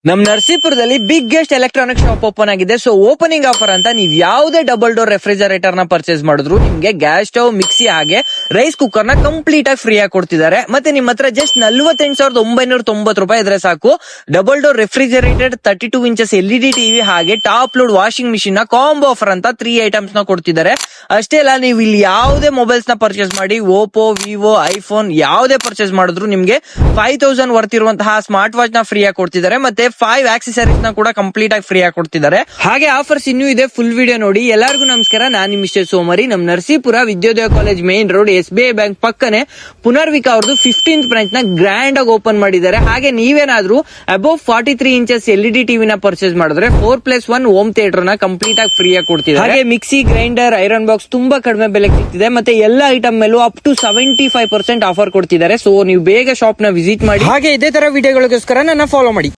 ನಮ್ ನರಸೀಪುರದಲ್ಲಿ biggest electronic shop open ಆಗಿದೆ. So opening offer ಅಂತ ನೀವ್ ಯಾವ್ದೇ ಡಬಲ್ ಡೋರ್ ರೆಫ್ರಿಜರೇಟರ್ ನ ಪರ್ಚೇಸ್ ಮಾಡಿದ್ರು ನಿಮ್ಗೆ ಗ್ಯಾಸ್ ಸ್ಟವ್, ಮಿಕ್ಸಿ ಹಾಗೆ ರೈಸ್ ಕುಕ್ಕರ್ ನ ಕಂಪ್ಲೀಟ್ ಆಗಿ ಫ್ರೀ ಆಗಿ ಕೊಡ್ತಿದ್ದಾರೆ. ಮತ್ತೆ ನಿಮ್ ಹತ್ರ ಜಸ್ಟ್ 48,990 ರೂಪಾಯಿ ಇದ್ರೆ ಸಾಕು double door refrigerator, 32 inches LED TV ಹಾಗೆ ಟಾಪ್ ಲೋಡ್ ವಾಷಿಂಗ್ ಮಿಷಿನ್ ನ ಕಾಂಬೋ ಆಫರ್ ಅಂತ 3 ಐಟಮ್ಸ್ ನ ಕೊಡ್ತಿದ್ದಾರೆ. ಅಷ್ಟೇ ಅಲ್ಲ, ನೀವು ಇಲ್ಲಿ ಯಾವುದೇ ಮೊಬೈಲ್ಸ್ ನ ಪರ್ಚೇಸ್ ಮಾಡಿ ಓಪೋ, ವಿವೋ, ಐಫೋನ್ ಯಾವ್ದೇ ಪರ್ಚೇಸ್ ಮಾಡಿದ್ರು ನಿಮ್ಗೆ 5,000 ವರ್ತ್ ಇರುವಂತಹ ಸ್ಮಾರ್ಟ್ ವಾಚ್ ನ ಫ್ರೀ ಆಗಿ ಕೊಡ್ತಿದ್ದಾರೆ. ಮತ್ತೆ 5 ಆಕ್ಸೆಸರೀಸ್ ನ ಕೂಡ ಕಂಪ್ಲೀಟ್ ಆಗಿ ಫ್ರೀ ಆಗಿ ಕೊಡ್ತಿದ್ದಾರೆ. ಹಾಗೆ ಆಫರ್ಸ್ ಇನ್ನೂ ಇದೆ, ಫುಲ್ ವಿಡಿಯೋ ನೋಡಿ. ಎಲ್ಲರಿಗೂ ನಮಸ್ಕಾರ, ನಾನು ನಿಮ್ಮ ಮಿಸ್ಟರ್ ಸೋಮರಿ. ನಮ್ Narasipura Vidyodaya college main road SBI bank ಪಕ್ಕನೆ ಪುನರ್ವಿಕಾ ಅವ್ರದ್ದು 15th ಬ್ರಾಂಚ್ ನ ಗ್ರ್ಯಾಂಡ್ ಆಗಿ ಓಪನ್ ಮಾಡಿದ್ದಾರೆ. ಹಾಗೆ ನೀವೇನಾದ್ರೂ ಅಬೌವ್ 43 ಇಂಚಸ್ LED ಟಿವಿ ನ ಪರ್ಚೇಸ್ ಮಾಡಿದ್ರೆ 4+1 ಹೋಮ್ ಥಿಯೇಟರ್ ನ ಕಂಪ್ಲೀಟ್ ಆಗಿ ಫ್ರೀ ಆಗಿ ಕೊಡ್ತಿದ್ದಾರೆ. ಹಾಗೆ ಮಿಕ್ಸಿ, ಗ್ರೈಂಡರ್, ಐರನ್ ಬಾಕ್ಸ್ ತುಂಬಾ ಕಡಿಮೆ ಬೆಲೆ ಸಿಗ್ತಿದೆ. ಮತ್ತೆ ಎಲ್ಲ ಐಟಮ್ ಮೇಲೂ ಅಪ್ ಟು 75% ಆಫರ್ ಕೊಡ್ತಿದ್ದಾರೆ. ಸೊ ನೀವು ಬೇಗ ಶಾಪ್ ನ ವಿಸಿಟ್ ಮಾಡಿ. ಹಾಗೆ ಇದೇ ತರ ವಿಡಿಯೋಗಳಿಗೋಸ್ಕರ ನನ್ನ ಫಾಲೋ ಮಾಡಿ.